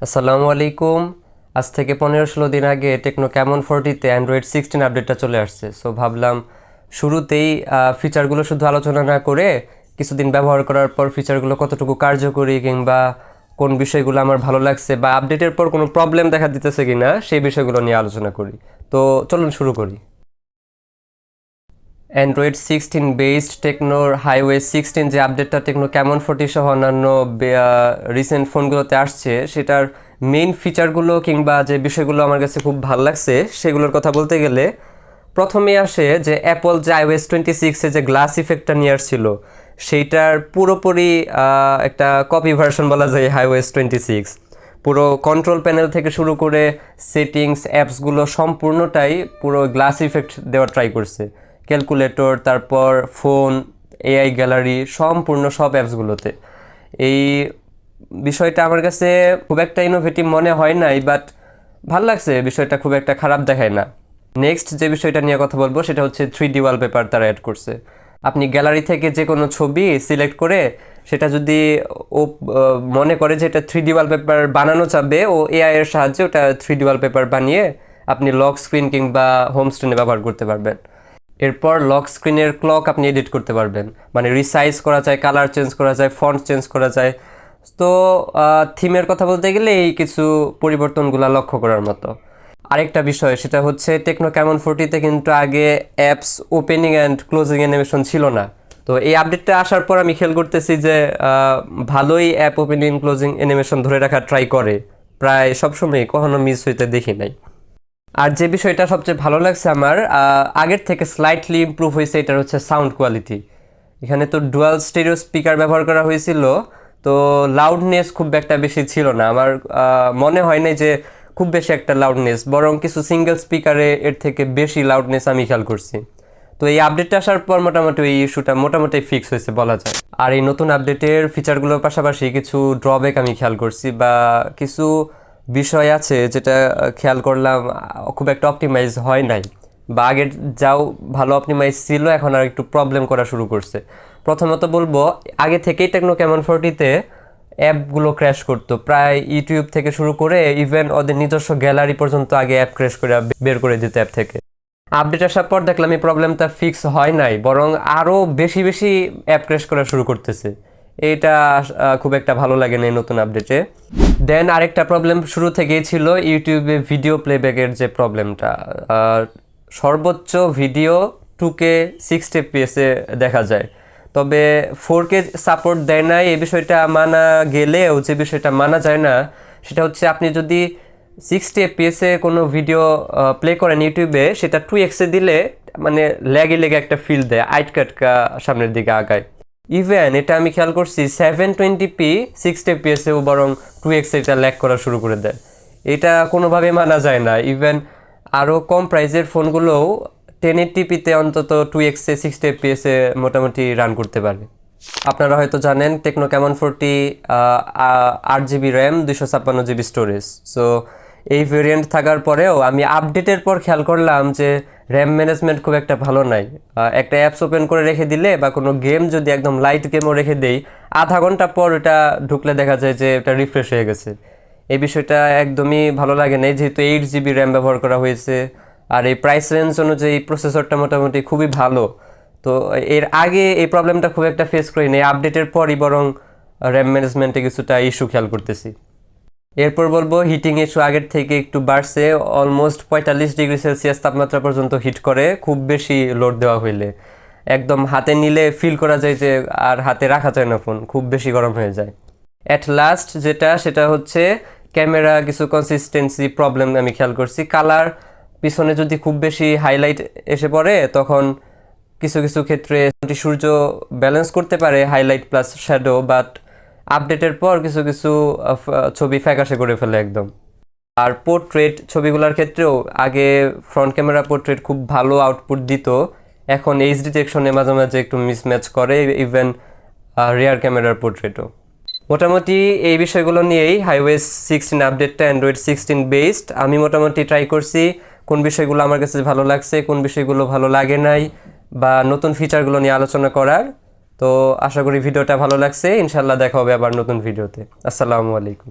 আসসালামু আলাইকুম। আজ থেকে 15-16 দিন আগে টেকনো ক্যামন 40-তে অ্যান্ড্রয়েড 16 আপডেটটা চলে আসছে। সো ভাবলাম শুরুতেই ফিচারগুলো শুধু আলোচনা না করে কিছুদিন ব্যবহার করার পর ফিচারগুলো কতটুকু কার্যকরী কিংবা কোন বিষয়গুলো আমার ভালো লাগছে বা আপডেটের পর কোনো প্রবলেম দেখা দিতেছে কিনা সেই বিষয়গুলো নিয়ে আলোচনা করি। তো চলুন শুরু করি। অ্যান্ড্রয়েড 16 বেসড টেকনোর হাইওয়ে 16 যে আপডেটটা টেকনো ক্যামন 40 সহ অন্যান্য রিসেন্ট ফোনগুলোতে আসছে, সেটার মেইন ফিচারগুলো কিংবা যে বিষয়গুলো আমার কাছে খুব ভালো লাগছে সেগুলোর কথা বলতে গেলে প্রথমে আসে যে অ্যাপল যে iOS 26-এ যে গ্লাস ইফেক্টটা নিয়ে আসছিল সেইটার পুরোপুরি একটা কপি ভার্সন বলা যায় iOS 26। পুরো কন্ট্রোল প্যানেল থেকে শুরু করে সেটিংস অ্যাপসগুলো সম্পূর্ণটাই পুরো গ্লাস ইফেক্ট দেওয়ার ট্রাই করছে। ক্যালকুলেটর, তারপর ফোন, এআই গ্যালারি, সম্পূর্ণ সব অ্যাপসগুলোতে। এই বিষয়টা আমার কাছে খুব একটা ইনোভেটিভ মনে হয় নাই, বাট ভাল লাগছে, বিষয়টা খুব একটা খারাপ দেখায় না। নেক্সট যে বিষয়টা নিয়ে কথা বলবো সেটা হচ্ছে 3D ওয়ালপেপার তারা অ্যাড করছে। আপনি গ্যালারি থেকে যে কোনো ছবি সিলেক্ট করে সেটা যদি ও মনে করে যে এটা 3D ওয়ালপেপার বানানো চাবে, ও এআই এর সাহায্যে ওটা 3D ওয়ালপেপার বানিয়ে আপনি লক স্ক্রিন কিংবা হোম স্ক্রিনে ব্যবহার করতে পারবেন। এরপর লক স্ক্রিনের ক্লক আপনি এডিট করতে পারবেন, মানে রিসাইজ করা যায়, কালার চেঞ্জ করা যায়, ফন্ট চেঞ্জ করা যায়। তো থিমের কথা বলতে গেলে এই কিছু পরিবর্তনগুলো লক্ষ্য করার মতো। আরেকটা বিষয় সেটা হচ্ছে টেকনো ক্যামন 40-তে কিন্তু আগে apps opening and closing animation ছিল না। তো এই আপডেটটা আসার পর আমি খেয়াল করতেছি যে ভালোই অ্যাপ ওপেনিং ক্লোজিং অ্যানিমেশন ধরে রাখার ট্রাই করে, প্রায় সবসময় কখনো মিস হইতে দেখি নাই। আর যে বিষয়টা সবচেয়ে ভালো লাগছে আমার, আগের থেকে স্লাইটলি ইমপ্রুভ হয়েছে, এটা হচ্ছে সাউন্ড কোয়ালিটি। এখানে তো ডুয়াল স্টেরিও স্পিকার ব্যবহার করা হয়েছিল, তো লাউডনেস খুব একটা বেশি ছিল না। আমার মনে হয় না যে খুব বেশি একটা লাউডনেস, বরং কিছু সিঙ্গেল স্পিকারে এর থেকে বেশি লাউডনেস আমি খেয়াল করছি। তো এই আপডেটটা আসার পর মোটামুটি এই ইস্যুটা মোটামুটি ফিক্স হয়েছে বলা যায়। আর এই নতুন আপডেটের ফিচারগুলোর পাশাপাশি কিছু ড্রব্যাক আমি খেয়াল করছি, বা কিছু বিষয় আছে যেটা খেয়াল করলাম খুব একটা অপটিমাইজ হয় নাই, বা আগের যাও ভালো অপটিমাইজ ছিল এখন আর একটু প্রবলেম করা শুরু করছে। প্রথমত বলবো, আগে থেকেই টেকনো ক্যামন 40-তে অ্যাপগুলো ক্র্যাশ করতো, প্রায় ইউটিউব থেকে শুরু করে ইভেন ওদের নিজস্ব গ্যালারি পর্যন্ত আগে অ্যাপ ক্র্যাশ করে বের করে দিত অ্যাপ থেকে। আপডেট আসার পর দেখলাম এই প্রবলেমটা ফিক্স হয় নাই, বরং আরও বেশি বেশি অ্যাপ ক্র্যাশ করা শুরু করতেছে। এইটা খুব একটা ভালো লাগে না এই নতুন আপডেটে। দেন আরেকটা প্রবলেম শুরু থেকেই ছিল ইউটিউবে ভিডিও প্লেব্যাকের যে প্রবলেমটা। সর্বোচ্চ ভিডিও 2K 60 FPS-এ দেখা যায়, তবে 4K সাপোর্ট দেয় না। এই বিষয়টা মানা গেলেও যে বিষয়টা মানা যায় না সেটা হচ্ছে, আপনি যদি 60 FPS-এ কোনো ভিডিও প্লে করেন ইউটিউবে, সেটা 2x-এ দিলে মানে ল্যাগে লেগে একটা ফিল দেয়, আইটকাটকা সামনের দিকে আগায়। ইভেন এটা আমি খেয়াল করছি 720p 60 fps-এও বরং 2x এটা ল্যাগ করা শুরু করে দেয়। এটা কোনোভাবে মানা যায় না। ইভেন আরও কম প্রাইসের ফোনগুলোও 1080p-তে অন্তত 2x-এ 60 fps-এ মোটামুটি রান করতে পারে। আপনারা হয়তো জানেন techno Camon 40 8GB RAM, 256GB storage. So এই ভেরিয়েন্ট থাকার পরেও আমি আপডেটের পর খেয়াল করলাম যে র্যাম ম্যানেজমেন্ট খুব একটা ভালো নাই। একটা অ্যাপস ওপেন করে রেখে দিলে বা কোনো গেম যদি একদম লাইট গেমও রেখে দেই, আধা ঘন্টা পর এটা ঢুকলে দেখা যায় যে এটা রিফ্রেশ হয়ে গেছে। এই বিষয়টা একদমই ভালো লাগে না, যেহেতু 8GB র্যাম ব্যবহার করা হয়েছে। আর এই প্রাইস রেঞ্জ অনুযায়ী প্রসেসরটা মোটামুটি খুবই ভালো। তো এর আগে এই প্রবলেমটা খুব একটা ফেস করিনি, এই আপডেটের পরই বরং র্যাম ম্যানেজমেন্টে কিছুটা ইস্যু খেয়াল করতেছি। এরপর বলবো হিটিং ইস্যু আগের থেকে একটু বাড়ছে, অলমোস্ট 45°C তাপমাত্রা পর্যন্ত হিট করে খুব বেশি লোড দেওয়া হইলে। একদম হাতে নিলে ফিল করা যায় যে আর হাতে রাখা যায় না, ফোন খুব বেশি গরম হয়ে যায়। অ্যাট লাস্ট সেটা হচ্ছে ক্যামেরা কিছু কনসিস্টেন্সি প্রবলেম আমি খেয়াল করছি। কালার পিছনে যদি খুব বেশি হাইলাইট এসে পড়ে তখন কিছু কিছু ক্ষেত্রে সূর্য ব্যালেন্স করতে পারে হাইলাইট প্লাস শ্যাডো, বাট আপডেটের পর কিছু কিছু ছবি ফ্যাকাশে করে ফেলে একদম। আর পোর্ট্রেট ছবিগুলোর ক্ষেত্রেও আগে ফ্রন্ট ক্যামেরা পোর্ট্রেট খুব ভালো আউটপুট দিত, এখন এইচ ডিটেকশনে মাঝে মাঝে একটু মিসম্যাচ করে, ইভেন রিয়ার ক্যামেরার পোর্ট্রেটও। মোটামুটি এই বিষয়গুলো নিয়েই iOS 16 আপডেটটা অ্যান্ড্রয়েড 16 বেসড। আমি মোটামুটি ট্রাই করছি কোন বিষয়গুলো আমার কাছে ভালো লাগছে, কোন বিষয়গুলো ভালো লাগে নাই, বা নতুন ফিচারগুলো নিয়ে আলোচনা করার। তো আশা করি ভিডিওটা ভালো লাগছে। ইনশাল্লাহ দেখা হবে আবার নতুন ভিডিওতে। আসসালামু আলাইকুম।